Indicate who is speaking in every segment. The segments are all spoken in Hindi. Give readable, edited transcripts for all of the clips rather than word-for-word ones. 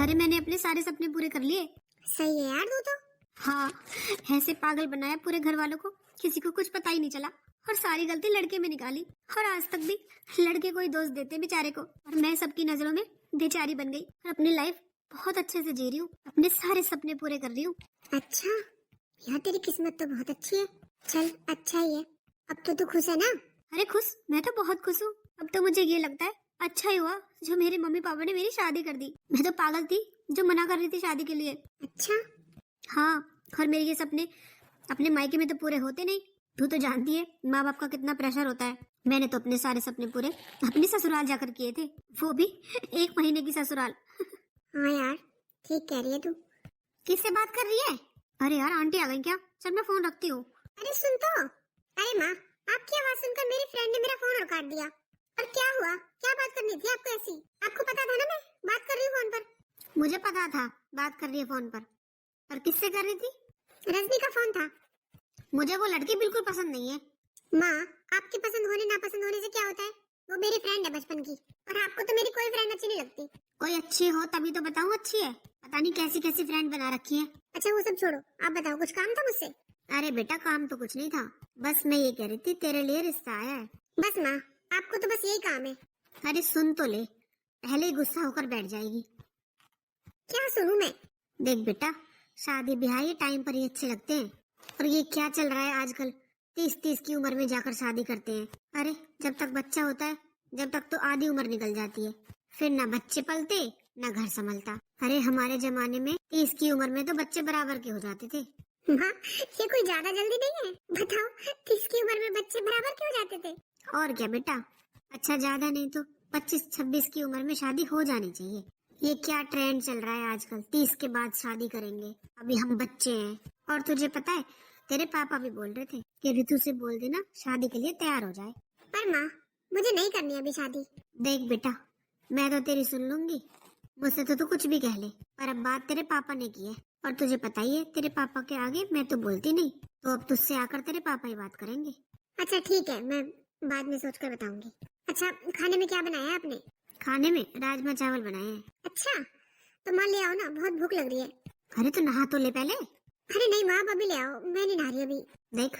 Speaker 1: अरे मैंने अपने सारे सपने पूरे कर लिए।
Speaker 2: सही है यार तू तो।
Speaker 1: हाँ, ऐसे पागल बनाया पूरे घर वालों को, किसी को कुछ पता ही नहीं चला। और सारी गलती लड़के में निकाली, और आज तक भी लड़के को ही दोष देते बेचारे को। और मैं सबकी नजरों में बेचारी बन गई और अपनी लाइफ बहुत अच्छे से जी रही हूँ, अपने सारे सपने पूरे कर रही हूँ।
Speaker 2: अच्छा यार, तेरी किस्मत तो बहुत अच्छी है। चल अच्छा ही है। अब तो तू खुश है ना?
Speaker 1: अरे खुश, मैं तो बहुत खुश हूँ। अब तो मुझे ये लगता है अच्छा ही हुआ जो मेरे मम्मी पापा ने मेरी शादी कर दी। मैं तो पागल थी जो मना कर रही थी शादी के लिए।
Speaker 2: अच्छा।
Speaker 1: हाँ, और मेरे ये सपने अपने मायके में तो पूरे होते नहीं। तू तो जानती है माँ बाप का कितना प्रेशर होता है। मैंने तो अपने सारे सपने पूरे अपने ससुराल जाकर किए थे, वो भी 1 महीने की ससुराल।
Speaker 2: हाँ यार, ठीक कह रही है तू।
Speaker 1: किससे बात कर रही है? अरे यार आंटी आ गई क्या? चल मैं फोन रखती हूँ।
Speaker 2: अरे सुन तो। अरे माँ, आपकी आवाज सुनकर मेरी फ्रेंड ने मेरा फोन और काट दिया। और क्या हुआ? क्या बात करनी थी आपको ऐसी? आपको पता था ना मैं बात कर रही हूँ फोन पर।
Speaker 1: मुझे पता था बात कर रही है फोन पर। और किससे कर रही थी?
Speaker 2: रजनी का फोन था।
Speaker 1: मुझे वो लड़की बिल्कुल पसंद नहीं है।
Speaker 2: माँ, आपके पसंद होने नापसंद होने से क्या होता है? वो मेरी फ्रेंड है बचपन की, और आपको तो मेरी कोई फ्रेंड अच्छी नहीं लगती।
Speaker 1: कोई अच्छी हो तभी तो बताऊँ अच्छी है। पता नहीं कैसी कैसी फ्रेंड बना रखी है।
Speaker 2: अच्छा वो सब छोड़ो, आप बताओ कुछ काम था मुझसे?
Speaker 1: अरे बेटा काम तो कुछ नहीं था, बस मैं ये कह रही थी तेरे लिए रिश्ता आया है।
Speaker 2: बस माँ, आपको तो बस यही काम है।
Speaker 1: अरे सुन तो ले, पहले ही गुस्सा होकर बैठ जाएगी।
Speaker 2: क्या सुनूं मैं?
Speaker 1: देख बेटा, शादी ब्याह ये टाइम पर ही अच्छे लगते हैं। और ये क्या चल रहा है आजकल, 30-30 की उम्र में जाकर शादी करते हैं। अरे जब तक बच्चा होता है, जब तक तो आधी उम्र निकल जाती है, फिर ना बच्चे पलते ना घर संभलता। अरे हमारे जमाने में 30 की उम्र में तो बच्चे बराबर के हो जाते थे।
Speaker 2: माँ, ये कोई ज्यादा जल्दी नहीं है? बताओ, 30 की उम्र में बच्चे बराबर क्यों जाते थे?
Speaker 1: और क्या बेटा, अच्छा ज्यादा नहीं तो 25-26 की उम्र में शादी हो जानी चाहिए। ये क्या ट्रेंड चल रहा है आजकल, 30 के बाद शादी करेंगे, अभी हम बच्चे हैं। और तुझे पता है तेरे पापा भी बोल रहे थे कि ऋतु से बोल देना शादी के लिए तैयार हो जाए।
Speaker 2: पर माँ, मुझे नहीं करनी अभी शादी।
Speaker 1: देख बेटा, मैं तो तेरी सुन लूंगी, मुझसे तो तू कुछ भी कह ले, पर अब बात तेरे पापा ने की है। और तुझे पता ही है तेरे पापा के आगे मैं तो बोलती नहीं, तो अब तुझसे आकर तेरे पापा ही बात करेंगे।
Speaker 2: अच्छा ठीक है, मैं बाद में सोच कर बताऊंगी। अच्छा, खाने में क्या बनाया है आपने?
Speaker 1: खाने में राजमा चावल बनाए हैं।
Speaker 2: अच्छा, तो माँ ले आओ ना, बहुत भूख लग रही है।
Speaker 1: अरे तो नहा तो ले पहले।
Speaker 2: अरे नहीं माँ, आप अभी ले आओ, मैं नहीं नहा रही अभी।
Speaker 1: देख,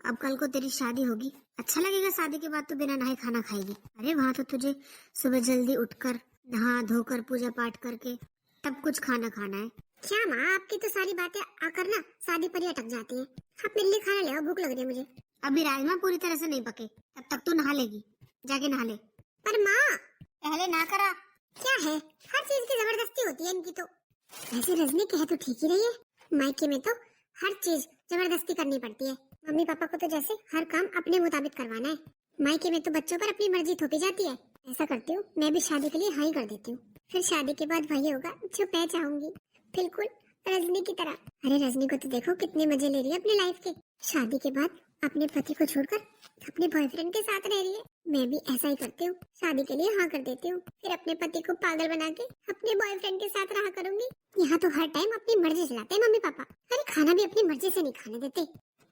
Speaker 1: अब कल को तेरी शादी होगी, अच्छा लगेगा शादी के बाद तो बिना नहाए खाना खाएगी। अरे वहाँ तो तुझे सुबह जल्दी उठकर नहा धोकर पूजा पाठ करके तब कुछ खाना खाना है।
Speaker 2: क्या माँ, आपकी तो सारी बातें आकर ना शादी पर ही अटक जाती हैं। आप मेरे लिए खाना ले आओ, भूख लग रही है मुझे।
Speaker 1: अभी राजमा पूरी तरह से नहीं पके, तब तक तू नहा लेगी, जाके नहा ले।
Speaker 2: पर माँ,
Speaker 1: पहले ना करा।
Speaker 2: क्या है, हर चीज की जबरदस्ती होती है इनकी तो। वैसे रजनी कहे तो ठीक ही रही है, मायके में तो हर चीज जबरदस्ती करनी पड़ती है। मम्मी पापा को तो जैसे हर काम अपने मुताबिक करवाना है, मायके में तो बच्चों पर अपनी मर्जी थोपी जाती है। ऐसा करती हूँ, मैं भी शादी के लिए हाँ ही कर देती हूँ, फिर शादी के बाद वही होगा जो मैं चाहूंगी, बिल्कुल रजनी की तरह। अरे रजनी को तो देखो कितने मजे ले रही है अपनी लाइफ के। शादी के बाद अपने पति को छोड़कर अपने बॉयफ्रेंड के साथ रह रही है। मैं भी ऐसा ही करती हूँ, शादी के लिए हाँ कर देती हूँ, फिर अपने पति को पागल बना के अपने बॉयफ्रेंड के साथ रहा करूंगी। यहाँ तो हर टाइम अपनी मर्जी चलाते हैं मम्मी पापा। अरे खाना भी अपनी मर्जी से नहीं खाने देते।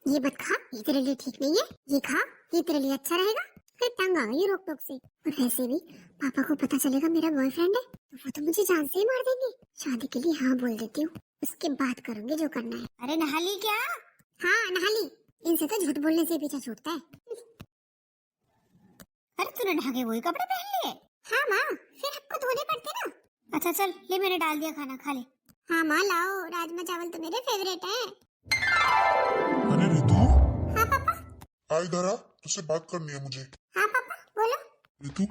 Speaker 2: ये मत खा, ये तेरे लिए ठीक नहीं है, ये खा, ये तेरे लिए अच्छा रहेगा। फिर तंग आ गई रोक टोक से। और वैसे भी पापा को पता चलेगा मेरा बॉयफ्रेंड है तो वो तो मुझे जान से ही मार देंगे। शादी के लिए हाँ बोल देती हूँ, उसके बाद करूंगी जो करना है।
Speaker 1: अरे नहा ली क्या?
Speaker 2: हाँ नहा ली, इनसे तो झूठ बोलने से पीछा छूटता है।
Speaker 1: अरे तूने ढके वही कपड़े पहन लिए?
Speaker 2: हाँ माँ, फिर आपको धोने पड़ते ना।
Speaker 1: अच्छा चल ले, मैंने डाल दिया खाना, खा ले।
Speaker 2: हाँ माँ लाओ, राजमा चावल तो मेरे फेवरेट है।
Speaker 3: अरे रितु,
Speaker 2: हाँ पापा।
Speaker 3: आ इधर आ, तुझसे बात करनी है मुझे।
Speaker 2: हाँ पापा बोलो।
Speaker 3: रितु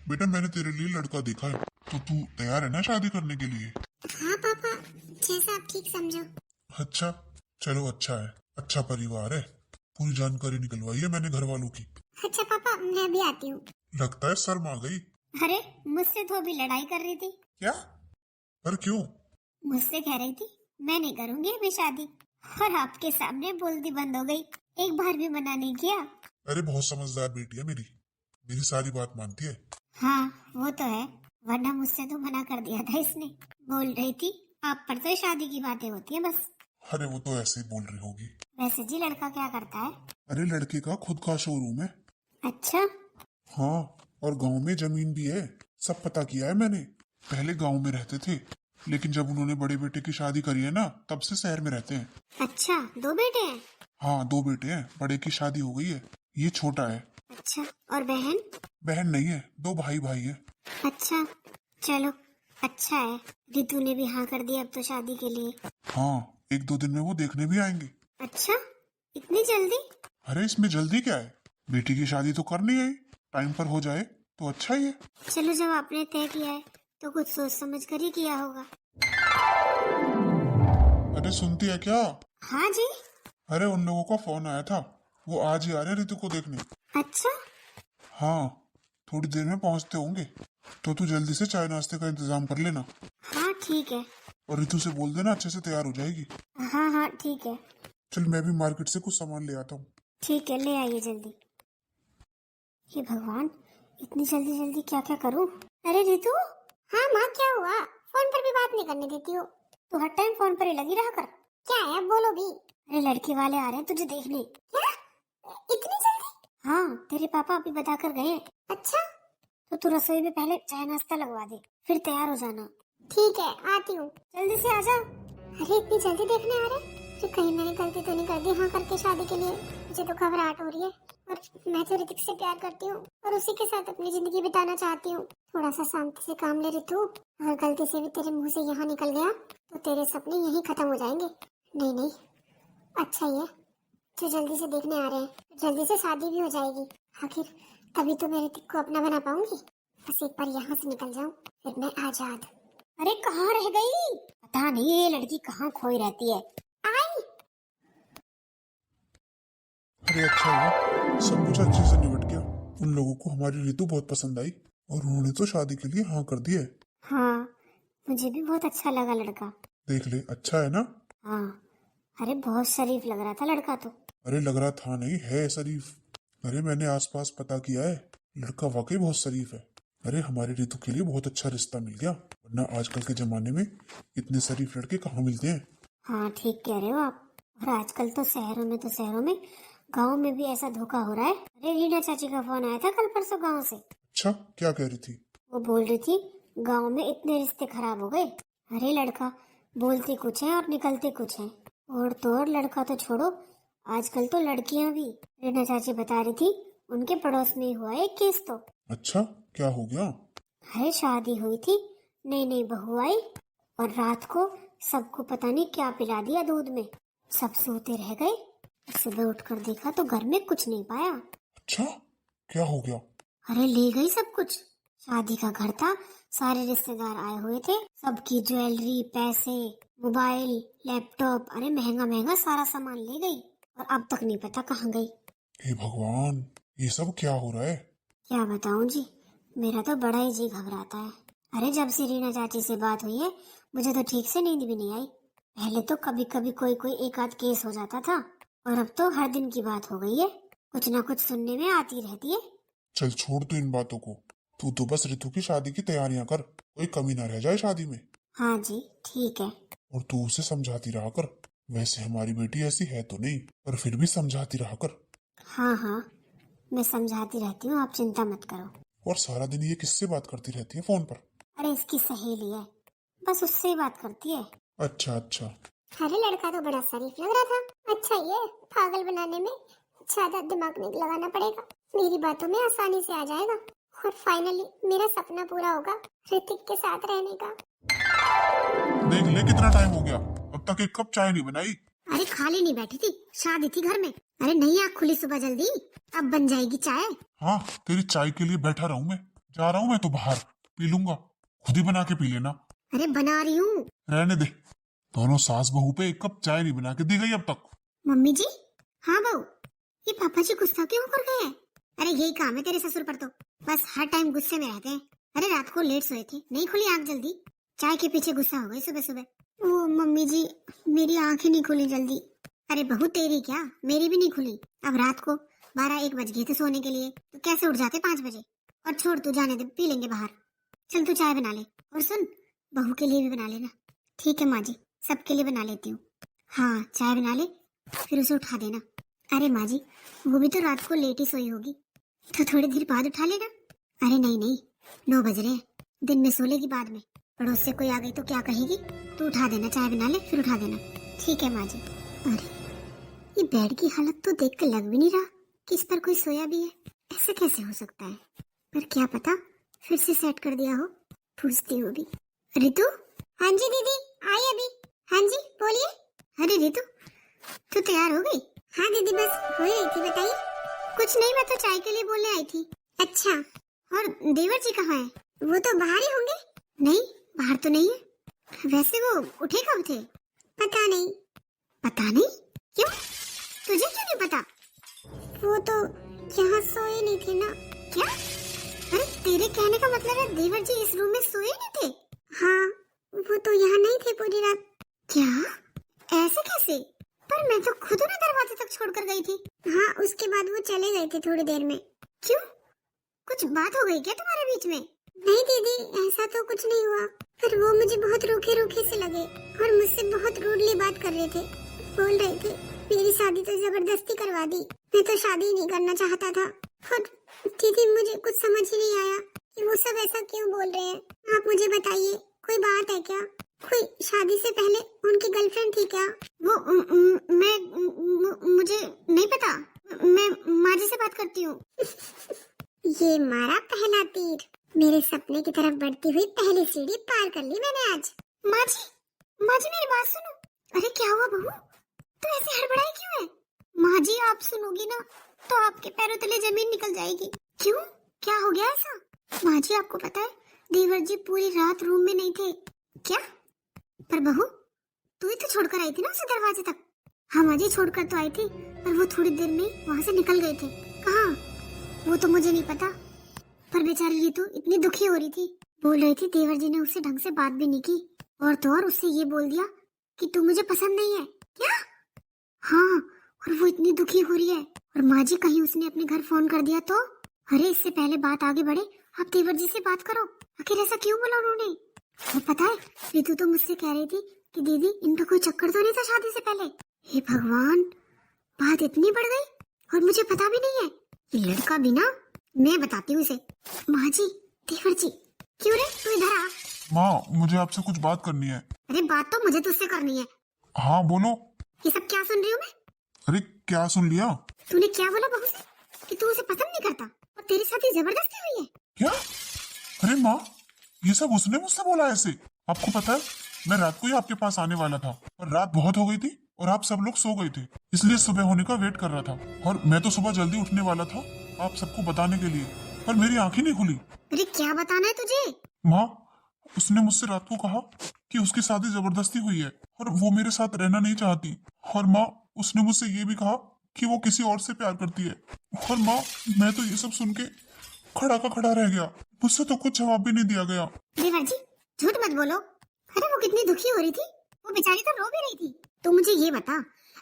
Speaker 3: बेटा, मैंने तेरे लिए लड़का देखा है, तो तू तैयार है ना शादी करने के लिए?
Speaker 2: हाँ पापा, जैसा आप ठीक समझो।
Speaker 3: अच्छा चलो, अच्छा है, अच्छा परिवार है, पूरी जानकारी निकलवाई है मैंने घर वालों की।
Speaker 2: अच्छा पापा, मैं अभी आती हूँ।
Speaker 3: लगता है शर्म आ गई।
Speaker 1: अरे मुझसे तो अभी लड़ाई कर रही थी।
Speaker 3: क्या? पर क्यों?
Speaker 1: मुझसे कह रही थी मैं नहीं करूंगी अभी शादी, और आपके सामने बोलती बंद हो गई, एक बार भी मना नहीं किया।
Speaker 3: अरे बहुत समझदार बेटी है मेरी, मेरी सारी बात मानती है।
Speaker 1: हाँ वो तो है, वरना मुझसे तो मना कर दिया था इसने। बोल रही थी आप पर तो शादी की बातें होती हैं बस।
Speaker 3: अरे वो तो ऐसे ही बोल रही होगी।
Speaker 1: वैसे जी लड़का क्या करता है?
Speaker 3: अरे लड़के का खुद का शोरूम है।
Speaker 1: अच्छा।
Speaker 3: हाँ, और गांव में जमीन भी है, सब पता किया है मैंने। पहले गांव में रहते थे, लेकिन जब उन्होंने बड़े बेटे की शादी करी है ना, तब से शहर में रहते हैं।
Speaker 1: अच्छा, 2 बेटे हैं?
Speaker 3: हाँ, 2 बेटे हैं, बड़े की शादी हो गई है, ये छोटा है।
Speaker 1: अच्छा, और बहन?
Speaker 3: बहन नहीं है, 2 भाई भाई है।
Speaker 1: अच्छा, चलो अच्छा है। रितु ने भी हाँ कर दिया अब तो शादी के लिए।
Speaker 3: हाँ, 1-2 दिन में वो देखने भी आएंगे।
Speaker 1: अच्छा, इतनी जल्दी?
Speaker 3: अरे इसमें जल्दी क्या है, बेटी की शादी तो करनी है, टाइम पर हो जाए तो अच्छा ही है।
Speaker 1: चलो, जब आपने तय किया है तो कुछ सोच समझ कर ही किया होगा।
Speaker 3: अरे सुनती है क्या?
Speaker 1: हाँ जी।
Speaker 3: अरे उन लोगों का फोन आया था, वो आज ही आ रहे हैं रितु को देखने।
Speaker 1: अच्छा,
Speaker 3: हाँ, थोड़ी देर में पहुंचते होंगे, तो तू जल्दी से चाय नाश्ते का इंतजाम कर लेना।
Speaker 1: हाँ ठीक है।
Speaker 3: और रितु से बोल देना अच्छे से तैयार हो जाएगी।
Speaker 1: हाँ हाँ ठीक है।
Speaker 3: चल मैं भी मार्केट से कुछ सामान ले आता हूँ।
Speaker 1: ठीक है, ले आइए जल्दी। हे भगवान, इतनी जल्दी जल्दी क्या क्या करूँ? अरे रितु।
Speaker 2: हाँ माँ, क्या हुआ? फोन पर भी बात नहीं करने देती हो।
Speaker 1: तू हर टाइम फोन पर ही लगी रहा कर।
Speaker 2: क्या है, अब बोलो भी।
Speaker 1: अरे लड़के वाले आ रहे हैं तुझे देखने।
Speaker 2: क्या? इतनी जल्दी?
Speaker 1: हाँ, तेरे पापा अभी बता कर गए।
Speaker 2: अच्छा
Speaker 1: तो तू रसोई में पहले चाय नाश्ता लगवा दे, फिर तैयार हो जाना।
Speaker 2: ठीक है, आती हूँ।
Speaker 1: जल्दी से आजा।
Speaker 2: अरे इतनी जल्दी देखने आ रहे? फिर कहीं मैंने गलती तो नहीं कर दी हाँ करके शादी के लिए? मुझे तो घबराहट हो रही है। और मैं तो ऋतिक से प्यार करती हूँ और उसी के साथ अपनी जिंदगी बिताना चाहती हूँ। थोड़ा सा शांति से काम ले रितु। अगर गलती से भी तेरे मुंह से यहाँ निकल गया तो तेरे सपने यहीं खत्म हो जाएंगे। नहीं नहीं, अच्छा ही है जो जल्दी से देखने आ रहे हैं, जल्दी से शादी भी हो जाएगी। आखिर तभी तो मैं ऋतिक को अपना बना पाऊंगी। बस एक बार यहाँ से निकल जाऊं, फिर मैं आजाद।
Speaker 1: अरे कहाँ रह गई? पता नहीं ये लड़की कहाँ खोई रहती है।
Speaker 2: आई।
Speaker 3: अरे अच्छा हुआ, सब कुछ अच्छे से निपट गया। उन लोगों को हमारी रितु बहुत पसंद आई और उन्होंने तो शादी के लिए हाँ कर दी है।
Speaker 1: हाँ, मुझे भी बहुत अच्छा लगा लड़का।
Speaker 3: देख ले, अच्छा है ना?
Speaker 1: हाँ, अरे बहुत शरीफ लग रहा था लड़का तो।
Speaker 3: अरे लग रहा था नहीं, है शरीफ। अरे मैंने आसपास पता किया है, लड़का वाकई बहुत शरीफ है। अरे हमारी रितु के लिए बहुत अच्छा रिश्ता मिल गया, वरना आजकल के जमाने में इतने शरीफ लड़के कहाँ मिलते हैं।
Speaker 1: हाँ ठीक कह रहे हो आप। और आजकल तो शहरों में गांव में भी ऐसा धोखा हो रहा है। अरे रीना चाची का फोन आया था कल परसों गांव से।
Speaker 3: अच्छा, क्या कह रही थी?
Speaker 1: वो बोल रही थी गांव में इतने रिश्ते खराब हो गए। अरे लड़का बोलते कुछ है और निकलते कुछ है। और तो और लड़का तो छोड़ो, आजकल तो लड़कियां भी। रीना चाची बता रही थी उनके पड़ोस में ही हुआ एक केस तो।
Speaker 3: अच्छा, क्या हो गया?
Speaker 1: अरे शादी हुई थी, नई नई बहू आई और रात को सबको पता नहीं क्या पिला दिया दूध में। सब सोते रह गए। सुबह उठकर देखा तो घर में कुछ नहीं पाया।
Speaker 3: अच्छा, क्या हो गया?
Speaker 1: अरे ले गई सब कुछ। शादी का घर था, सारे रिश्तेदार आए हुए थे, सबकी ज्वेलरी, पैसे, मोबाइल, लैपटॉप, अरे महंगा महंगा सारा सामान ले गई और अब तक नहीं पता कहाँ गई।
Speaker 3: हे भगवान, ये सब क्या हो रहा है?
Speaker 1: क्या बताऊं जी, मेरा तो बड़ा ही जी घबराता है। अरे जब से रीना चाची से बात हुई है मुझे तो ठीक से नींद भी नहीं आई। पहले तो कभी कभी कोई कोई एक आध केस हो जाता था और अब तो हर दिन की बात हो गई है। कुछ ना कुछ सुनने में आती रहती है।
Speaker 3: चल छोड़ तू इन बातों को, तू तो बस रितु की शादी की तैयारियां कर, कोई कमी ना रह जाए शादी में।
Speaker 1: हाँ जी ठीक है।
Speaker 3: और तू उसे समझाती रहा कर। वैसे हमारी बेटी ऐसी है तो नहीं, पर फिर भी समझाती रहा कर।
Speaker 1: हाँ हाँ, मैं समझाती रहती हूँ, आप चिंता मत करो।
Speaker 3: और सारा दिन ये किससे बात करती रहती है फोन पर?
Speaker 1: अरे इसकी सहेली है, बस उससे ही बात करती है।
Speaker 3: अच्छा अच्छा।
Speaker 2: अरे लड़का तो बड़ा शरीफ लग रहा था। अच्छा ये पागल बनाने में ज्यादा दिमाग नहीं लगाना पड़ेगा, मेरी बातों में आसानी से आ जाएगा और फाइनली मेरा सपना पूरा होगा ऋतिक के साथ रहने का।
Speaker 3: देख ले कितना टाइम हो गया, अब तक एक कप चाय नहीं बनाई।
Speaker 1: अरे खाली नहीं बैठी थी, शादी थी घर में। अरे नहीं आँख खुली सुबह जल्दी, अब बन जाएगी चाय।
Speaker 3: हाँ, तेरी चाय के लिए बैठा रहूं मैं, जा रहा हूँ मैं तो बाहर, पी लूंगा, खुद ही बना के पी लेना।
Speaker 1: अरे बना रही हूँ।
Speaker 3: रहने दे, दोनों सास बहू पे एक कप चाय नहीं बना के दी गई अब तक।
Speaker 1: मम्मी जी। हाँ बहू, ये पापा जी गुस्सा क्यों कर गए हैं? अरे यही काम है तेरे ससुर पर तो, बस हर टाइम गुस्से में रहते हैं। अरे रात को लेट सोए थे, नहीं खुली आँख जल्दी, चाय के पीछे गुस्सा हो गई सुबह सुबह। ओ मम्मी जी, मेरी आँखें नहीं खुली जल्दी। अरे बहू तेरी क्या, मेरी भी नहीं खुली। अब रात को 12-1 बज गए थे सोने के लिए, तो कैसे उठ जाते 5 बजे। और छोड़ तू, जाने दे, पी लेंगे बाहर। चल तू चाय बना ले, और सुन बहू के लिए भी बना लेना। ठीक है माँ जी, सबके लिए बना लेती हूँ। हाँ चाय बना ले, फिर उसे उठा देना। अरे माँ जी, वो भी तो रात को लेट ही सोई होगी, तो थोड़ी देर बाद उठा लेना। अरे नहीं नहीं, 9 बज रहे हैं, दिन में सो लेगी बाद में, पड़ोस से कोई आ गई तो क्या कहेगी? तू उठा देना, चाय बना ले फिर उठा देना। ठीक है माँ जी। अरे ये बेड की हालत तो देख कर लग भी नहीं रहा कि इस पर कोई सोया भी है। ऐसे कैसे हो सकता है? पर क्या पता फिर से सेट कर दिया हो। पूछती हूँ भी। रितु।
Speaker 2: हाँ जी दीदी, आई अभी। हाँ जी बोलिए।
Speaker 1: अरे रितु, तू तैयार हो गई?
Speaker 2: हाँ दीदी, बस हो ही रही थी, बताइए।
Speaker 1: कुछ नहीं, मैं तो चाय के लिए बोलने आई थी।
Speaker 2: अच्छा,
Speaker 1: और देवर जी कहाँ है?
Speaker 2: वो तो बाहर ही होंगे।
Speaker 1: नहीं, बाहर तो नहीं है। वैसे वो उठे कब थे?
Speaker 2: पता नहीं।
Speaker 1: पता नहीं? क्यों? तुझे क्यों नहीं पता?
Speaker 2: वो तो यहाँ सोए नहीं थे ना।
Speaker 1: क्या? अरे तेरे कहने का मतलब है देवर जी इस रूम में सोए नहीं थे?
Speaker 2: हाँ, वो तो यहाँ नहीं थे पूरी रात।
Speaker 1: क्या? ऐसे कैसे? पर मैं तो खुद उन्हें दरवाजे तक छोड़कर गई थी।
Speaker 2: हाँ, उसके बाद वो चले गए थे थोड़ी देर में।
Speaker 1: क्यों? कुछ बात हो गई क्या तुम्हारे बीच में?
Speaker 2: नहीं दीदी, ऐसा तो कुछ नहीं हुआ, पर वो मुझे बहुत रूखे रूखे से लगे और मुझसे बहुत रूडली बात कर रहे थे। बोल रहे थे मेरी शादी तो जबरदस्ती करवा दी। मैं तो शादी ही नहीं करना चाहता था। और दीदी मुझे कुछ समझ ही नहीं आया कि वो सब ऐसा क्यों बोल रहे हैं। आप मुझे बताइए, कोई बात है क्या? कोई शादी से पहले उनकी गर्लफ्रेंड थी क्या?
Speaker 1: वो मुझे नहीं पता। मैं माँ जी से बात करती हूँ।
Speaker 2: ये मारा पहला तीर। मेरे सपने की तरफ बढ़ती हुई पहली सीढ़ी पार कर ली मैंने आज।
Speaker 1: माँ जी मेरी बात सुनो। अरे क्या हुआ बहू? तो ऐसे हड़बड़ाई क्यों है? माँ जी आप सुनोगी ना तो आपके पैरों तले जमीन निकल जाएगी। क्यों? क्या हो गया ऐसा? माँ जी आपको पता है देवर जी पूरी रात रूम में नहीं थे। क्या? पर बहू तू ही तो छोड़कर आई थी ना उसे दरवाजे तक। हाँ माँ जी, छोड़कर तो आई थी, पर वो थोड़ी देर में वहाँ से निकल गए थे। कहाँ? वो तो मुझे नहीं पता, पर बेचारी रितु इतनी दुखी हो रही थी। बोल रही थी देवर जी ने उससे ढंग से बात भी नहीं की, और तो और उससे ये बोल दिया कि तू मुझे पसंद नहीं है। क्या? हाँ, और वो इतनी दुखी हो रही है। और माँ जी कहीं उसने अपने घर फोन कर दिया तो? अरे इससे पहले बात आगे बढ़े आप देवर जी से बात करो। आखिर ऐसा क्यों बोला उन्होंने? और पता है रितु तो मुझसे कह रही थी कि दीदी इनका कोई चक्कर तो नहीं था शादी से पहले। हे भगवान, बात इतनी बढ़ गई और मुझे पता भी नहीं है। ये लड़का भी ना, मैं बताती हूँ इसे। माँ जी, देवर जी, क्यों रे तू इधर आ।
Speaker 3: माँ, मुझे आपसे कुछ बात करनी है।
Speaker 1: अरे बात तो मुझे तुझसे करनी है।
Speaker 3: हाँ बोलो।
Speaker 1: ये सब क्या सुन रही हूँ मैं?
Speaker 3: अरे क्या सुन लिया?
Speaker 1: तूने क्या बोला बहू से कि तू उसे पसंद नहीं करता और तेरे साथ ही जबरदस्ती हुई है?
Speaker 3: क्या? अरे माँ, ये सब उसने मुझसे बोला ऐसे? आपको पता है मैं रात को ही आपके पास आने वाला था, और रात बहुत हो गई थी और आप सब लोग सो गए थे, इसलिए सुबह होने का वेट कर रहा था। और मैं तो सुबह जल्दी उठने वाला था आप सबको बताने के लिए, पर मेरी आंखें नहीं खुली।
Speaker 1: अरे क्या बताना है तुझे?
Speaker 3: माँ, उसने मुझसे रात को कहा कि उसकी शादी जबरदस्ती हुई है और वो मेरे साथ रहना नहीं चाहती। और माँ, उसने मुझसे ये भी कहा कि वो किसी और से प्यार करती है। और माँ, मैं तो ये सब सुन के खड़ा का खड़ा रह गया। मुझसे तो कुछ जवाब भी नहीं दिया गया।
Speaker 1: देवर जी झूठ मत बोलो। अरे वो कितनी दुखी हो रही थी, वो बेचारी तो रो भी रही थी। तो मुझे ये बता,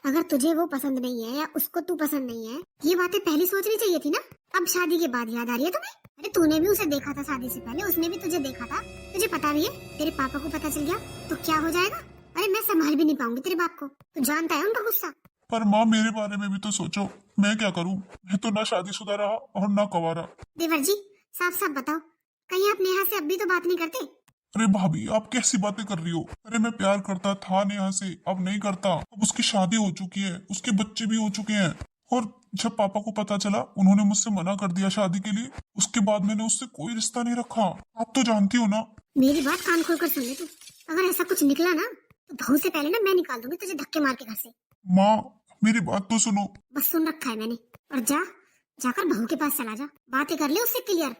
Speaker 1: अगर तुझे वो पसंद नहीं है या उसको तू पसंद नहीं है, ये बातें पहले सोचनी चाहिए थी ना। अब शादी के बाद याद आ रही है तुम्हें? अरे तूने भी उसे देखा था शादी से पहले, उसने भी तुझे देखा था। तुझे पता भी है तेरे पापा को पता चल गया तो क्या हो जाएगा? अरे मैं संभाल भी नहीं पाऊंगी तेरे बाप को, तू जानता है उनका गुस्सा।
Speaker 3: पर माँ, मेरे बारे में भी तो सोचो, मैं क्या करूँ? मैं तो ना शादीशुदा रहा और ना कुंवारा।
Speaker 1: देवर जी साफ साफ बताओ, कहीं आप नेहा से अब भी तो बात नहीं करते?
Speaker 3: अरे भाभी, आप कैसी बातें कर रही हो? अरे मैं प्यार करता था नेहा से, अब नहीं करता। अब उसकी शादी हो चुकी है, उसके बच्चे भी हो चुके हैं। और जब पापा को पता चला, उन्होंने मुझसे मना कर दिया शादी के लिए। उसके बाद मैंने उससे कोई रिश्ता नहीं रखा। आप तो जानती हो ना।
Speaker 1: मेरी बात कान खोलकर सुन ले तू। अगर ऐसा कुछ निकला ना तो बहू से पहले ना मैं निकाल दूंगी तुझे धक्के मार के घर से।
Speaker 3: माँ, मेरी बात तो सुनो।
Speaker 1: बस सुन रखा है मैंने। और जाकर बहू के पास चला जा, बातें कर ले उससे क्लियर।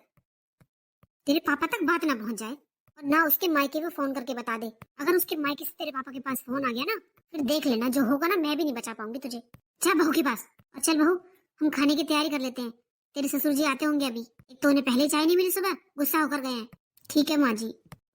Speaker 1: तेरे पापा तक बात ना पहुंच जाए, और ना उसके मायके को फोन करके बता दे। अगर उसके मायके से तेरे पापा के पास फोन आ गया ना, फिर देख लेना जो होगा ना, मैं भी नहीं बचा पाऊंगी तुझे। जा बहू के पास। और चल बहू, हम खाने की तैयारी कर लेते हैं। तेरे ससुर जी आते होंगे अभी। एक तो उन्हें पहले चाय नहीं मिली सुबह, गुस्सा होकर गए हैं। ठीक है माँ जी।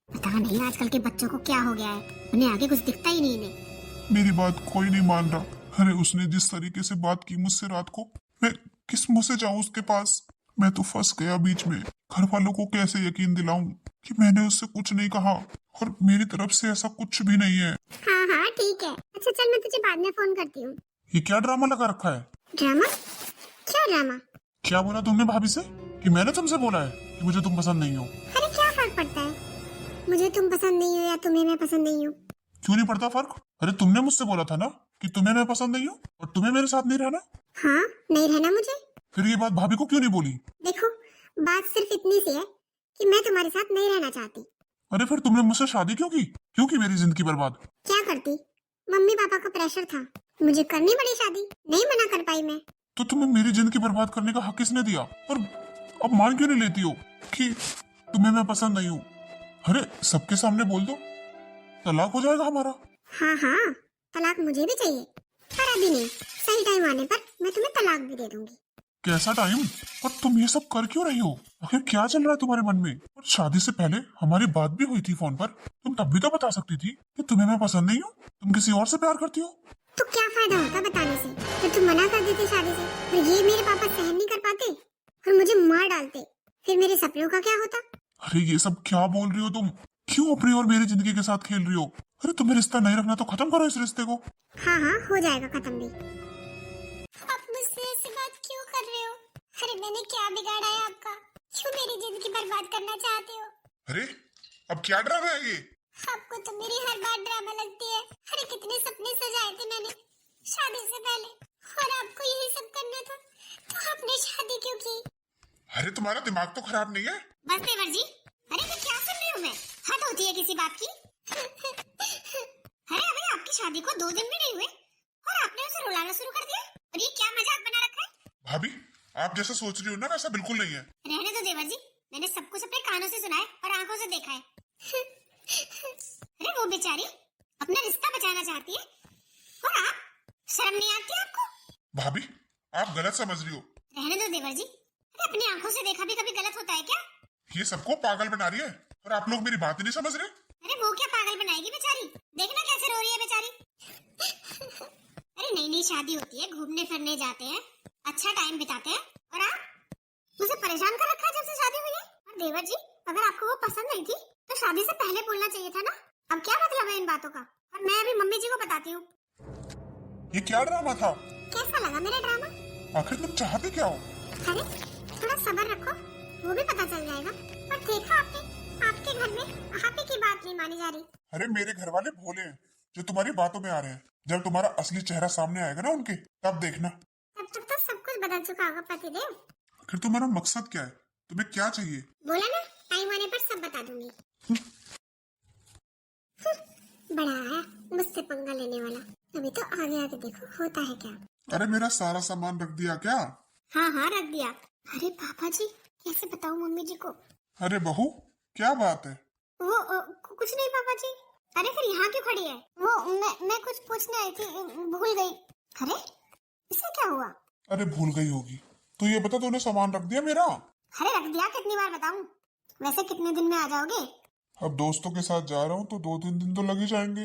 Speaker 1: पता नहीं आजकल के बच्चों को क्या हो गया है, उन्हें आगे कुछ दिखता ही नहीं इन्हें।
Speaker 3: मेरी बात कोई नहीं मान रहा। अरे उसने जिस तरीके से बात की मुझसे रात को, मैं किस मुंह से जाऊं उसके पास? मैं तो फंस गया बीच में। घर वालों को कैसे यकीन दिलाऊं कि मैंने उससे कुछ नहीं कहा और मेरी तरफ से ऐसा कुछ भी नहीं है।
Speaker 2: हाँ हाँ ठीक है। अच्छा चल, मैं तुझे बाद में फोन करती हूँ।
Speaker 3: ये क्या ड्रामा लगा रखा है?
Speaker 2: ड्रामा? क्या ड्रामा?
Speaker 3: क्या बोला तुमने भाभी से? कि मैंने तुमसे बोला है कि मुझे तुम पसंद नहीं हो?
Speaker 2: अरे क्या फर्क पड़ता है? मुझे तुम पसंद नहीं हो या तुम्हें मैं पसंद नहीं हूँ।
Speaker 3: क्यों नहीं पड़ता फर्क? अरे तुमने मुझसे बोला था ना कि तुम्हें मैं पसंद नहीं हूँ और तुम्हें मेरे साथ नहीं रहना।
Speaker 2: हाँ, नहीं रहना मुझे।
Speaker 3: फिर ये बात भाभी को क्यों नहीं बोली?
Speaker 2: देखो, बात सिर्फ इतनी सी है कि मैं तुम्हारे साथ नहीं रहना चाहती।
Speaker 3: अरे फिर तुमने मुझसे शादी क्यों की? क्यों की मेरी जिंदगी बर्बाद?
Speaker 2: क्या करती, मम्मी पापा का प्रेशर था, मुझे करनी पड़ी शादी, नहीं मना कर पाई मैं।
Speaker 3: तो तुम्हें मेरी जिंदगी बर्बाद करने का हक किसने दिया? और अब मान क्यों नहीं लेती हो कि तुम्हें मैं पसंद नहीं हूँ? अरे सबके सामने बोल दो, तलाक हो जाएगा हमारा।
Speaker 2: हाँ हाँ, तलाक मुझे भी चाहिए, पर अभी नहीं, सही टाइम आने पर मैं तुम्हें तलाक भी दे दूंगी।
Speaker 3: कैसा टाइम? और तुम ये सब कर क्यों रही हो? आखिर क्या चल रहा है तुम्हारे मन में? और शादी से पहले हमारी बात भी हुई थी फोन पर, तुम तब भी तो बता सकती थी कि तुम्हें मैं पसंद नहीं हूँ, तुम किसी और से प्यार करती हो।
Speaker 2: तो क्या फायदा होता बताने से, फिर तुम मना कर देते शादी से, और ये मेरे पापा सहन नहीं कर पाते और मुझे मार डालते, फिर मेरे सपनों का क्या होता?
Speaker 3: अरे ये सब क्या बोल रही हो तुम? क्यों अपनी और मेरी जिंदगी के साथ खेल रही हो? अरे तुम्हें रिश्ता नहीं रखना तो खत्म करो इस रिश्ते को।
Speaker 2: हाँ हाँ, हो जाएगा खत्म भी। आप मुझसे ऐसी बात क्यों कर रहे हो? अरे मैंने क्या बिगाड़ा है आपका? क्यों मेरी जिंदगी बर्बाद करना चाहते हो?
Speaker 3: अरे अब क्या ड्रामा है ये?
Speaker 2: आपको तो मेरी हर बात ड्रामा लगती है। अरे कितने सपने सजाए थे मैंने शादी से पहले, और आपको यही सब करना था, तो आपने शादी क्यों की?
Speaker 3: अरे तुम्हारा दिमाग तो खराब नहीं है?
Speaker 1: बस देवर जी, अरे मैं क्या सुन रही हूँ मैं? हद होती है किसी बात की। अरे अभी आपकी शादी को 2 दिन भी नहीं हुए और आपने उसे रुलाना शुरू कर दिया, और ये क्या मजाक बना रखा है?
Speaker 3: भाभी आप जैसा सोच रही हो ना वैसा बिल्कुल नहीं है।
Speaker 1: रहने दो देवर जी, मैंने सब कुछ अपने कानों से सुना है और आंखों से देखा है। अरे वो बेचारी अपना रिश्ता बचाना चाहती है और आप, शर्म नहीं आती आपको?
Speaker 3: भाभी आप गलत समझ रही हो।
Speaker 1: रहने दो देवर जी, अरे अपनी आंखों से देखा भी कभी गलत होता है क्या?
Speaker 3: ये सबको पागल बना रही है और आप लोग मेरी बात ही नहीं समझ रहे।
Speaker 1: अरे वो क्या पागल बनाएगी बेचारी, देखना कैसे रो रही है बेचारी। अरे नई नई शादी होती है, घूमने फिरने जाते हैं, अच्छा टाइम बिताते हैं, और आप मुझे परेशान कर रखा है जब से शादी हुई है। और देवर जी, अगर आपको वो पसंद नहीं थी तो शादी से पहले बोलना चाहिए था ना। अब क्या मतलब है इन बातों का? और मैं अभी मम्मी जी को बताती हूँ।
Speaker 3: ये क्या ड्रामा था?
Speaker 2: कैसा लगा मेरा ड्रामा?
Speaker 3: आखिर तुम चाहते क्या हो?
Speaker 2: अरे थोड़ा सब्र रखो, वो भी पता चल जाएगा। पर देखा आपने, आपके घर में आप ही की बात नहीं मानी जा रही।
Speaker 3: अरे मेरे घर वाले भोले हैं जो तुम्हारी बातों में आ रहे हैं। जब तुम्हारा असली चेहरा सामने आएगा ना उनके, तब देखना।
Speaker 2: तब तक तो सब कुछ बदल चुका होगा पतिदेव।
Speaker 3: आखिर तुम्हारा मकसद क्या है? तुम्हें क्या चाहिए?
Speaker 2: बोला ना, टाइम आने पर सब बता दूंगी। बड़ा आया मुझसे पंगा लेने वाला। अभी तो आगे आगे देखो होता है क्या।
Speaker 3: अरे मेरा सारा सामान रख दिया क्या?
Speaker 1: हाँ हाँ रख दिया। अरे पापा जी, कैसे बताऊँ मम्मी जी को?
Speaker 3: अरे बहू क्या बात है?
Speaker 1: वो कुछ नहीं पापा जी। अरे फिर यहाँ क्यों खड़ी है? वो मैं कुछ पूछने आई थी, भूल गई। अरे इसे क्या हुआ?
Speaker 3: अरे भूल गई होगी तो ये बता, तूने सामान रख दिया मेरा?
Speaker 1: अरे रख दिया, कितनी बार बताऊं? वैसे कितने दिन में आ जाओगे?
Speaker 3: अब दोस्तों के साथ जा रहा हूँ तो 2-3 दिन तो लग ही जाएंगे।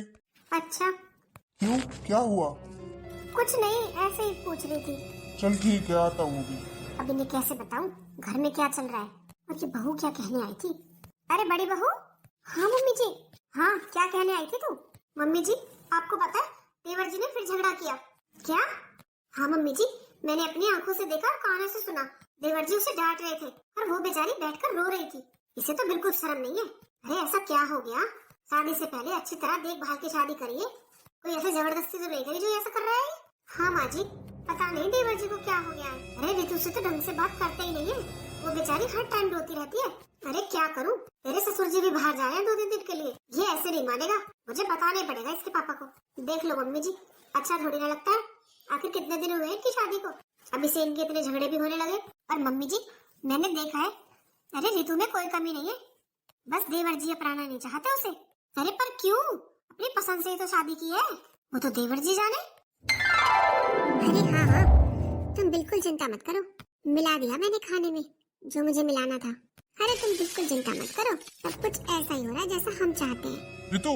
Speaker 1: अच्छा,
Speaker 3: क्यों क्या हुआ?
Speaker 1: कुछ नहीं, ऐसे ही पूछ रही थी।
Speaker 3: चल ठीक है, आता हूँ अभी।
Speaker 1: अब इन्हें कैसे बताऊं घर में क्या चल रहा है, और ये बहू क्या कहने आई थी? अरे बड़ी बहू। हाँ मम्मी जी। हाँ क्या कहने आई थी तू? मम्मी जी आपको पता है देवर जी ने फिर झगड़ा किया। क्या? हाँ मम्मी जी, मैंने अपनी आंखों से देखा और कानों से सुना। देवर जी उसे डांट रहे थे और वो बेचारी बैठकर रो रही थी। इसे तो बिल्कुल शर्म नहीं है। अरे ऐसा क्या हो गया? शादी से पहले अच्छी तरह देखभाल के शादी करिए, कोई ऐसे जबरदस्ती तो नहीं करी जो ऐसा कर रहा है। हाँ माँ जी, पता नहीं देवर जी को क्या हो गया है। अरे रितु से तो ढंग से बात करते ही नहीं है, वो बेचारी हर टाइम रोती रहती है। अरे क्या करूँ, तेरे ससुर जी भी बाहर जा रहे हैं 2 दिन के लिए। ये ऐसे नहीं मानेगा, मुझे बताना पड़ेगा इसके पापा को। देख लो मम्मी जी, अच्छा थोड़ी ना लगता है, आखिर कितने दिन हुए इनकी शादी को, अभी से इनके इतने झगड़े भी होने लगे। और मम्मी जी मैंने देखा है, अरे रितु में कोई कमी नहीं है, बस देवर जी अपनाना नहीं चाहते उसे। अरे पर क्यों? अपनी पसंद से ही तो शादी की है, वो तो देवर जी जाने।
Speaker 2: अरे हाँ हाँ, तुम बिल्कुल चिंता मत करो, मिला दिया मैंने खाने में जो मुझे मिलाना था। अरे तुम बिल्कुल चिंता मत करो, सब कुछ ऐसा ही हो रहा है जैसा हम चाहते हैं।
Speaker 3: रितु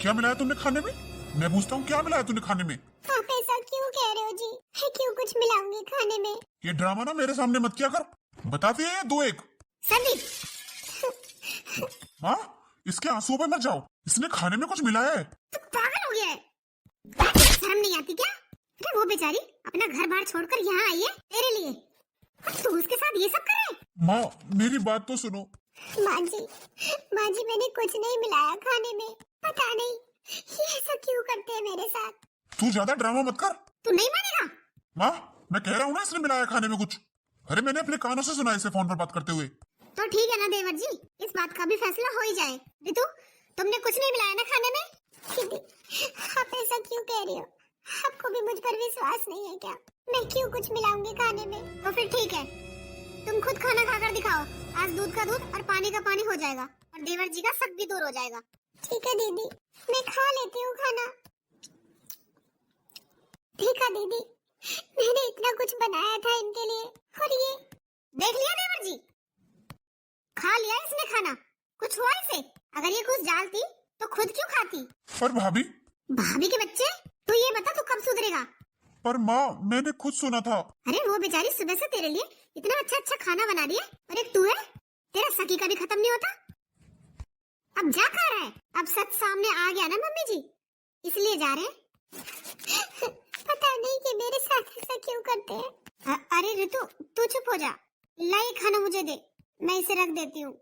Speaker 3: क्या मिलाया तुमने खाने में? मैं पूछता हूँ क्या मिलाया तूने खाने में?
Speaker 2: आप ऐसा क्यों कह रहे हो जी? मैं क्यों कुछ मिलाऊंगी खाने में?
Speaker 3: ये ड्रामा ना मेरे सामने मत किया कर, बताती है 2-1।
Speaker 1: सभी
Speaker 3: हाँ इसके आंसुओं पे मत जाओ, इसने खाने में कुछ मिलाया है।
Speaker 1: तो पागल हो गया है, शर्म नहीं आती क्या? अरे वो बेचारी अपना घर बार छोड़कर यहाँ आई है तेरे लिए, और तू उसके साथ ये सब कर रहा है?
Speaker 3: माँ मेरी बात तो सुनो।
Speaker 2: माँ जी मैंने कुछ नहीं मिलाया खाने में। पता नहीं ये ऐसा क्यों करते हैं मेरे साथ।
Speaker 3: तू ज्यादा ड्रामा मत कर।
Speaker 1: तू नहीं मानेगा?
Speaker 3: माँ, मैं कह रहा हूँ ना इसने मिलाया खाने में कुछ। अरे मैंने अपने कानों से सुना इसे फोन पर बात करते हुए।
Speaker 1: तो ठीक है ना देवर जी, इस बात का भी फैसला हो ही जाए। रितु, तुमने कुछ नहीं मिलाया ना खाने में?
Speaker 2: दीदी आप ऐसा क्यों कह रही हो? आपको भी मुझ पर विश्वास नहीं है क्या? मैं क्यों कुछ मिलाऊंगी खाने में?
Speaker 1: तो फिर ठीक है, तुम खुद खाना खाकर दिखाओ। आज दूध का दूध और पानी का पानी हो जाएगा और देवर जी का शक भी दूर हो जाएगा।
Speaker 2: ठीक है दीदी, मैं खा लेती हूँ खाना। देखा दीदी, मैंने इतना कुछ बनाया था इनके लिए और ये
Speaker 1: देख लिया देवर जी, खा लिया इसने खाना। कुछ हुआ इसे? अगर ये कुछ डालती तो खुद क्यों खाती?
Speaker 3: पर भाभी।
Speaker 1: भाभी के बच्चे, तू ये बता तू कब सुधरेगा?
Speaker 3: पर माँ, मैंने खुद सुना था।
Speaker 1: अरे वो बेचारी सुबह से तेरे लिए इतना अच्छा अच्छा खाना बना रही है और एक तू है, तेरा सकी का भी खत्म नहीं होता। अब जा खा रहा है। अब सच सामने आ गया ना मम्मी जी, इसलिए जा रहे हैं।
Speaker 2: पता नहीं कि मेरे साथ ऐसा क्यों करते हैं।
Speaker 1: अरे रितु, तू चुप हो जा। ला ये खाना मुझे दे, मैं इसे रख देती हूँ।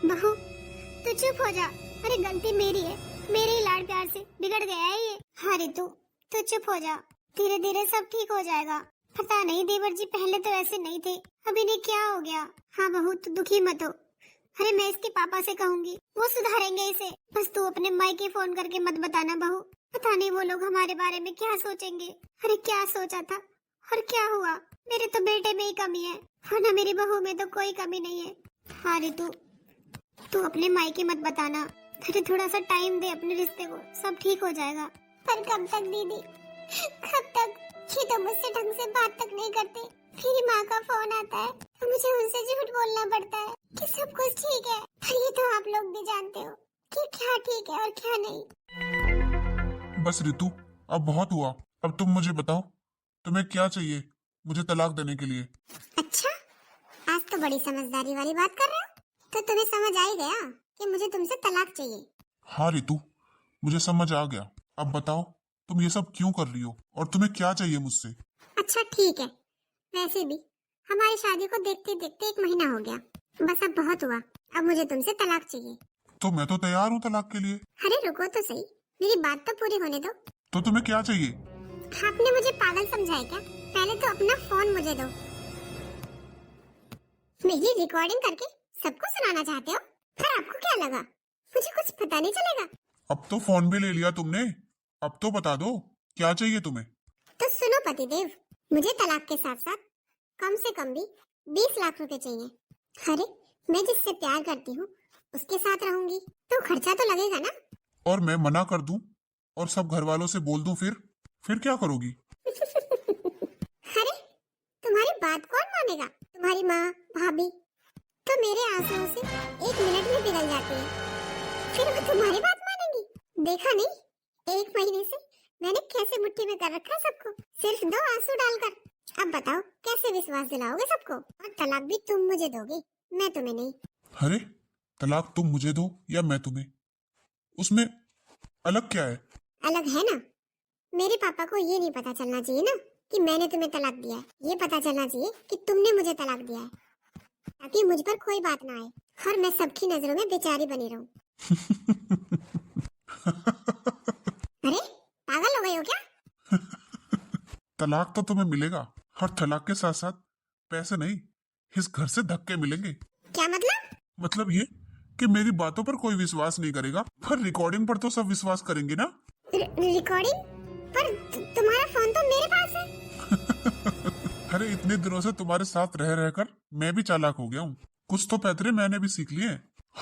Speaker 1: बहू तू चुप हो जा। अरे गलती मेरी है, मेरे ही लाड प्यार से बिगड़ गया है ये। हाँ रितु, तू चुप हो जा, धीरे धीरे सब ठीक हो जाएगा। पता नहीं देवर जी पहले तो ऐसे नहीं थे, अब इन्हें क्या हो गया। हाँ बहू तू दुखी मत हो। अरे मैं इसके पापा से कहूंगी, वो सुधारेंगे इसे। बस तू अपने मायके फोन करके मत बताना बहू। पता नहीं वो लोग हमारे बारे में क्या सोचेंगे। अरे क्या सोचा था और क्या हुआ। मेरे तो बेटे में ही कमी है, वरना मेरी बहू में तो कोई कमी नहीं है। हाँ रितु, तू अपने मायके मत बताना। अरे थोड़ा सा टाइम दे अपने रिश्ते को, सब ठीक हो जाएगा।
Speaker 2: पर कब तक दीदी, कब तक? ये तो मुझसे ढंग से बात तक नहीं करते। मेरी माँ का फोन आता है तो मुझे उनसे झूठ बोलना पड़ता है कि सब कुछ ठीक है। पर ये तो आप लोग भी जानते हो कि क्या ठीक है और क्या नहीं।
Speaker 3: बस रितु, अब बहुत हुआ। अब तुम मुझे बताओ, तुम्हें क्या चाहिए मुझे तलाक देने के लिए?
Speaker 2: अच्छा, आज तो बड़ी समझदारी वाली बात कर रहे हो। तो तुम्हें समझ आ ही गया कि मुझे तुमसे तलाक चाहिए।
Speaker 3: हाँ रितु, मुझे समझ आ गया। अब बताओ तुम ये सब क्यों कर रही हो और तुम्हें क्या चाहिए मुझसे?
Speaker 2: अच्छा ठीक है, वैसे भी हमारी शादी को देखते देखते 1 महीना हो गया। बस अब बहुत हुआ, अब मुझे तुमसे तलाक चाहिए।
Speaker 3: तो मैं तो तैयार हूँ तलाक के लिए।
Speaker 2: अरे रुको तो सही, मेरी बात तो पूरी होने दो।
Speaker 3: तो तुम्हें क्या चाहिए?
Speaker 2: आपने मुझे पागल समझा है क्या? पहले तो अपना फोन मुझे दो। मेरी रिकॉर्डिंग करके सबको सुनाना चाहते हो? पर आपको क्या लगा मुझे कुछ पता नहीं चलेगा?
Speaker 3: अब तो फोन भी ले लिया तुमने, अब तो बता दो क्या चाहिए तुम्हें?
Speaker 2: तो सुनो पतिदेव, मुझे तलाक के साथ साथ कम से कम भी 20 लाख रुपए चाहिए। अरे मैं जिससे प्यार करती हूँ उसके साथ रहूंगी तो खर्चा तो लगेगा ना।
Speaker 3: और मैं मना कर दूं और सब घर वालों से बोल दूं, फिर क्या करोगी?
Speaker 2: अरे तुम्हारी बात कौन मानेगा? तुम्हारी माँ, भाभी तो मेरे आंसुओं से 1 मिनट में पिघल जाती है, फिर वो तुम्हारी बात मानेंगी? देखा नहीं 1 महीने से मैंने कैसे मुट्ठी में कर रखा है सबको, सिर्फ 2 आंसू डालकर। अब बताओ कैसे विश्वास दिलाओगे सबको? और तलाक भी तुम मुझे दोगे, मैं तुम्हें नहीं।
Speaker 3: अरे तलाक तुम मुझे दो या मैं तुम्हें, उसमें अलग क्या है?
Speaker 2: अलग है ना, मेरे पापा को ये नहीं पता चलना चाहिए ना कि मैंने तुम्हें तलाक दिया है। ये पता चलना चाहिए कि तुमने मुझे तलाक दिया है, ताकि मुझ पर कोई बात ना आए और मैं सबकी नजरों में बेचारी बनी रहूं। अरे पागल हो गए हो क्या?
Speaker 3: तलाक तो तुम्हें मिलेगा, और तलाक के साथ साथ पैसे नहीं, इस घर से धक्के मिलेंगे।
Speaker 2: क्या मतलब?
Speaker 3: मतलब ये कि मेरी बातों पर कोई विश्वास नहीं करेगा, पर रिकॉर्डिंग पर तो सब विश्वास करेंगे ना।
Speaker 2: रिकॉर्डिंग पर? तुम्हारा फोन तो मेरे पास है।
Speaker 3: अरे इतने दिनों से तुम्हारे साथ रह रहकर मैं भी चालाक हो गया हूँ, कुछ तो पैतरे मैंने भी सीख लिए।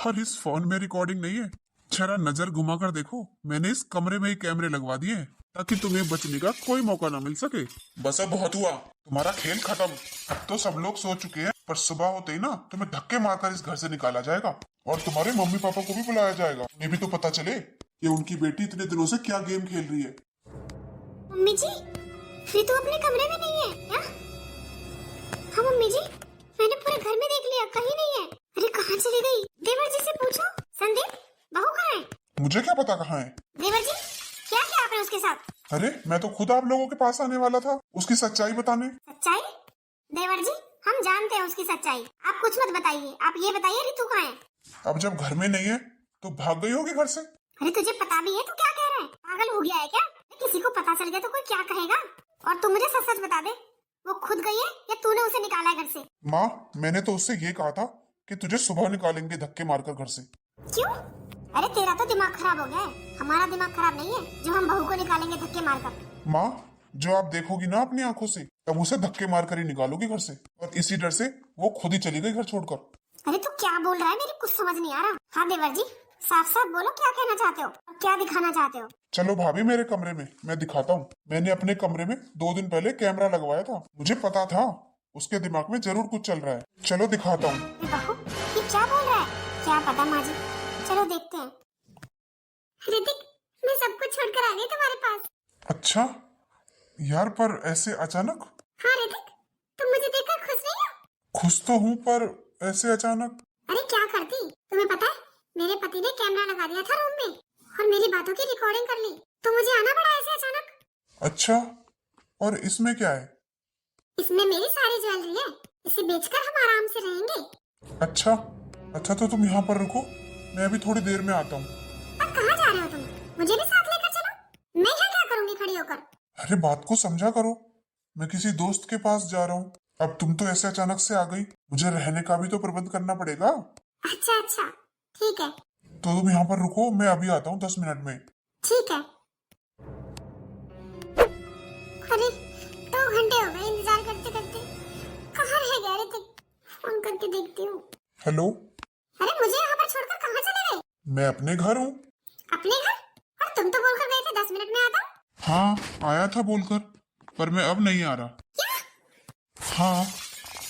Speaker 3: और इस फोन में रिकॉर्डिंग नहीं है, जरा नजर घुमाकर देखो, मैंने इस कमरे में ही कैमरे लगवा दिए हैं ताकि तुम्हें बचने का कोई मौका ना मिल सके। बस अब बहुत हुआ, तुम्हारा खेल खत्म। अब तो सब लोग सो चुके हैं, पर सुबह होते ही ना तुम्हें धक्के मारकर इस घर से निकाला जाएगा और तुम्हारे मम्मी पापा को भी बुलाया जाएगा। उन्हें भी तो पता चले कि उनकी बेटी इतने दिनों से क्या गेम खेल रही है।
Speaker 1: मम्मी जी, रितु अपने कमरे में नहीं है क्या? हाँ मम्मी जी, मैंने पूरे घर में देख लिया, कहीं नहीं है। अरे कहाँ चली गई? देवर जी से पूछो। संदीप, बहू कहाँ है?
Speaker 3: मुझे क्या पता कहाँ है।
Speaker 1: देवर जी, क्या किया आपने उसके साथ?
Speaker 3: अरे मैं तो खुद आप लोगों के पास आने वाला था उसकी सच्चाई बताने।
Speaker 1: सच्चाई? देवर जी, हम जानते हैं उसकी सच्चाई। आप कुछ मत बताइए, आप ये बताइए रितु कहाँ है?
Speaker 3: अब जब घर में नहीं है तो भाग गई होगी घर से।
Speaker 1: अरे तुझे पता भी है, तू क्या कह रहा है? पागल हो गया है क्या? किसी को पता चल गया तो कोई क्या कहेगा? और तू मुझे सच सच बता दे, वो खुद गई है या तूने उसे निकाला है घर से?
Speaker 3: माँ, मैंने तो उससे ये कहा था कि तुझे सुबह निकालेंगे धक्के मारकर घर से।
Speaker 1: क्यों? अरे तेरा तो दिमाग खराब हो गया है, हमारा दिमाग खराब नहीं है जो हम बहू को निकालेंगे धक्के मारकर।
Speaker 3: माँ, जो आप देखोगी ना अपनी आंखों से, तब उसे धक्के मारकर ही निकालोगी घर से, और इसी डर से वो खुद ही चली गई घर छोड़कर।
Speaker 1: अरे तू क्या बोल रहा है? मेरी कुछ समझ नहीं आ रहा। हाँ देवर जी, साफ साफ बोलो, क्या कहना चाहते हो और क्या दिखाना चाहते हो?
Speaker 3: चलो भाभी मेरे कमरे में, मैं दिखाता हूँ। मैंने अपने कमरे में 2 दिन पहले कैमरा लगवाया था। मुझे पता था उसके दिमाग में जरूर कुछ चल रहा है। चलो दिखाता हूँ।
Speaker 1: बहू, ये क्या बोल रहा है? क्या पता माँ जी, चलो देखते हैं।
Speaker 2: ऋतिक, मैं सब कुछ छोड़कर आ गई तुम्हारे पास।
Speaker 3: अच्छा यार, पर ऐसे अचानक?
Speaker 2: हाँ ऋतिक, तुम मुझे देखकर खुश नहीं हो?
Speaker 3: खुश तो हूँ, पर ऐसे अचानक?
Speaker 2: अरे क्या करती, तुम्हें पता है मेरे पति ने कैमरा लगा दिया था रूम में और मेरी बातों की रिकॉर्डिंग कर ली, तो मुझे आना पड़ा ऐसे अचानक।
Speaker 3: अच्छा, और इसमें क्या है?
Speaker 2: इसमें मेरी सारी ज्वेलरी है, इसे बेचकर हम आराम से रहेंगे।
Speaker 3: अच्छा अच्छा, तो तुम यहाँ पर रुको, मैं अभी थोड़ी देर में आता हूँ।
Speaker 2: पर कहाँ जा रहे हो तुम? मुझे भी साथ लेकर चलो। मैं यहाँ क्या करूँगी खड़ी होकर?
Speaker 3: अरे बात को समझा करो, मैं किसी दोस्त के पास जा रहा हूँ। अब तुम तो ऐसे अचानक से आ गई, मुझे रहने का भी तो प्रबंध करना पड़ेगा।
Speaker 2: अच्छा अच्छा, ठीक है।
Speaker 3: तो तुम यहाँ पर रुको, मैं अभी आता हूँ 10 मिनट में।
Speaker 2: ठीक है। अरे 2 घंटे हो गए इंतजार करते करते, कहाँ रह गए ऋतिक? फोन करके देखती हूँ।
Speaker 3: हेलो।
Speaker 2: अरे मुझे यहाँ पर छोड़कर कहाँ चले गए?
Speaker 3: मैं अपने घर हूँ।
Speaker 2: अपने घर? और तुम तो बोलकर गए थे 10 मिनट में आता हूँ।
Speaker 3: हाँ आया था बोलकर, पर मैं अब नहीं आ रहा।
Speaker 2: क्या?
Speaker 3: हाँ,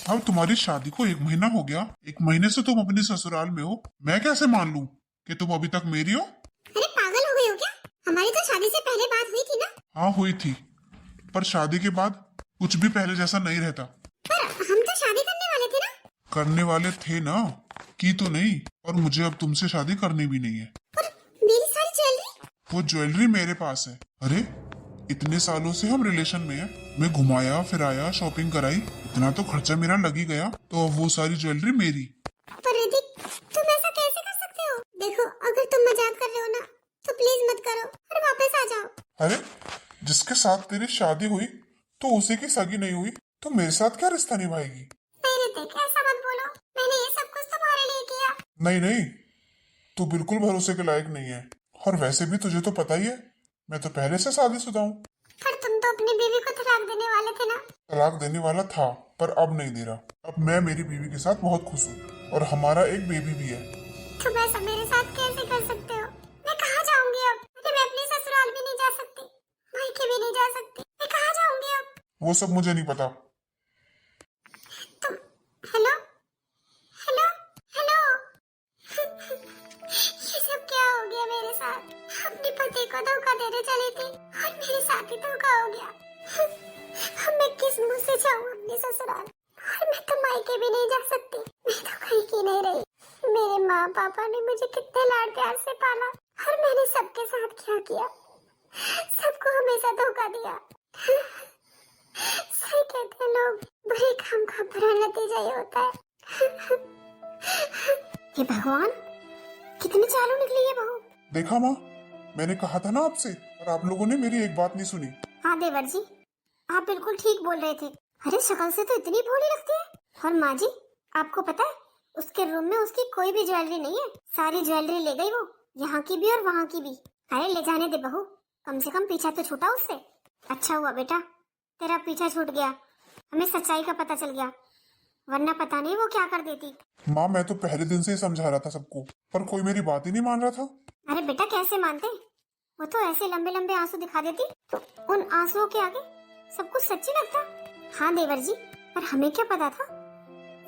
Speaker 3: अब तुम्हारी शादी को 1 महीना हो गया। 1 महीने से तुम अपने ससुराल में हो। मैं कैसे मान लूं कि तुम अभी तक मेरी हो?
Speaker 2: अरे पागल हो गई हो क्या? हमारी तो शादी से पहले बात हुई थी ना?
Speaker 3: हाँ हुई थी, पर शादी के बाद कुछ भी पहले जैसा नहीं रहता।
Speaker 2: पर हम तो शादी करने वाले थे ना?
Speaker 3: करने वाले थे ना, की तो नहीं। और मुझे अब तुमसे शादी करनी भी नहीं है।
Speaker 2: पर मेरी सारी ज्वेलरी?
Speaker 3: वो ज्वेलरी मेरे पास है। अरे इतने सालों से हम रिलेशन में हैं। मैं घुमाया फिराया, शॉपिंग कराई, इतना तो खर्चा मेरा लग ही गया। तो अब वो सारी ज्वेलरी मेरी।
Speaker 2: पर ऋतिक, तुम ऐसा कैसे कर सकते हो? देखो, अगर तुम मजाक कर रहे हो ना, तो प्लीज मत करो और वापस आ जाओ।
Speaker 3: अरे जिसके साथ तेरी शादी हुई तो उसी की सगी नहीं हुई तो मेरे साथ क्या रिश्ता निभाएगी?
Speaker 2: नहीं ऋतिक, ऐसा मत बोलो। मैंने ये सब कुछ तुम्हारे लिए किया।
Speaker 3: नहीं नहीं, तू बिल्कुल भरोसे के लायक नहीं है। और वैसे भी तुझे तो पता ही है, मैं तो पहले से शादीशुदा हूँ।
Speaker 2: पर तुम तो अपनी बीवी को तलाक देने वाले थे ना?
Speaker 3: तलाक देने वाला था, पर अब नहीं दे रहा। अब मैं मेरी बीवी के साथ बहुत खुश हूँ और हमारा एक बेबी भी है।
Speaker 2: तुम ऐसा मेरे साथ कैसे कर सकते हो? मैं कहाँ जाऊंगी अब? अरे मैं अपने ससुराल भी नहीं जा सकती, मायके भी नहीं जा सकती। मैं कहाँ जाऊंगी अब?
Speaker 3: वो सब मुझे नहीं पता।
Speaker 2: तुम हेलो हेलो हेलो ये सब क्या हो गया मेरे साथ? अपने पति को धोखा देने चली थी और मेरे साथ ही धोखा हो गया। अब मैं किस मुंह से जाऊं अपने ससुराल? और मैं तो मायके भी नहीं जा सकती। मैं तो कहीं की नहीं रही। मेरे माँ पापा ने मुझे कितने लाड प्यार से पाला और मैंने सबके साथ क्या किया? सबको हमेशा धोखा दिया। सही कहते हैं लोग, बुरे काम का बुरा नतीजा ही होता है।
Speaker 1: हे भगवान, कितनी चालू निकली है बहू।
Speaker 3: देखा माँ, मैंने कहा था ना आपसे, और आप लोगों ने मेरी एक बात नहीं सुनी।
Speaker 1: हाँ देवर जी, आप बिल्कुल ठीक बोल रहे थे। अरे शक्ल से तो इतनी भोली लगती है। और माँ जी, आपको पता है उसके रूम में उसकी कोई भी ज्वेलरी नहीं है। सारी ज्वेलरी ले गई वो, यहाँ की भी और वहाँ की भी। अरे ले जाने दे बहू, कम से कम पीछा तो छूटा उससे। अच्छा हुआ बेटा, तेरा पीछा छूट गया, हमें सच्चाई का पता चल गया, वरना पता नहीं वो क्या कर देती।
Speaker 3: माँ, मैं तो पहले दिन से ही समझा रहा था सबको, पर कोई मेरी बात ही नहीं मान रहा था।
Speaker 1: अरे बेटा कैसे मानते, वो तो ऐसे लंबे लंबे आंसू दिखा देती, तो उन आंसुओं के आगे सब कुछ सच्ची लगता। हाँ देवर जी, पर हमें क्या पता था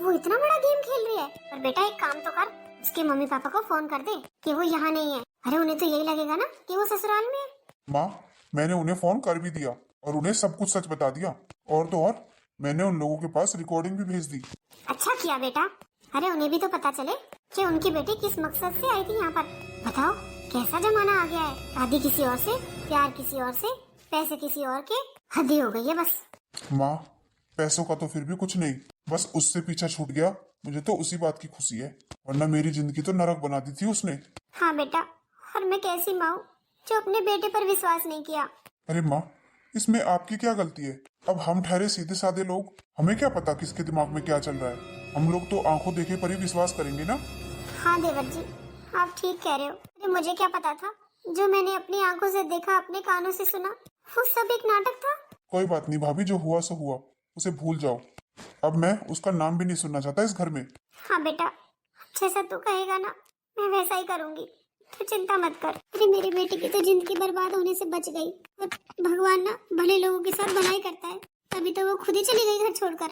Speaker 1: वो इतना बड़ा गेम खेल रही है। पर बेटा एक काम तो कर, उसके मम्मी पापा को फोन कर दे कि वो यहाँ नहीं है। अरे उन्हें तो यही लगेगा ना कि वो ससुराल में है।
Speaker 3: माँ, मैंने उन्हें फोन कर भी दिया और उन्हें सब कुछ सच बता दिया। और तो और मैंने उन लोगों के पास रिकॉर्डिंग भी भेज दी।
Speaker 1: अच्छा किया बेटा। अरे उन्हें भी तो पता चले कि उनकी बेटी किस मकसद से आई थी यहाँ पर। बताओ कैसा जमाना आ गया है, शादी किसी और से, प्यार किसी और से, पैसे किसी और के, हद ही हो गई है बस।
Speaker 3: माँ, पैसों का तो फिर भी कुछ नहीं, बस उससे पीछा छूट गया, मुझे तो उसी बात की खुशी है, वरना मेरी जिंदगी तो नरक बना दी थी उसने।
Speaker 1: हाँ बेटा, और मैं कैसी माँ हूँ जो अपने बेटे पर विश्वास नहीं किया।
Speaker 3: अरे माँ, इसमें आपकी क्या गलती है? अब हम ठहरे सीधे साधे लोग, हमें क्या पता किसके दिमाग में क्या चल रहा है। हम लोग तो आंखों देखे पर ही विश्वास करेंगे ना।
Speaker 1: हाँ देवर जी, आप ठीक कह रहे हो। अरे मुझे क्या पता था, जो मैंने अपनी आंखों से देखा, अपने कानों से सुना, वो सब एक नाटक था।
Speaker 3: कोई बात नहीं भाभी, जो हुआ सो हुआ, उसे भूल जाओ। अब मैं उसका नाम भी नहीं सुनना चाहता इस घर में।
Speaker 1: हाँ बेटा, जैसा तू कहेगा ना, मैं वैसा ही करूंगी। तो चिंता मत कर। अरे मेरे बेटे की तो जिंदगी बर्बाद होने से बच गई। और भगवान ना भले लोगों के साथ भलाई करता है, तभी तो वो खुद ही चली गई घर छोड़कर।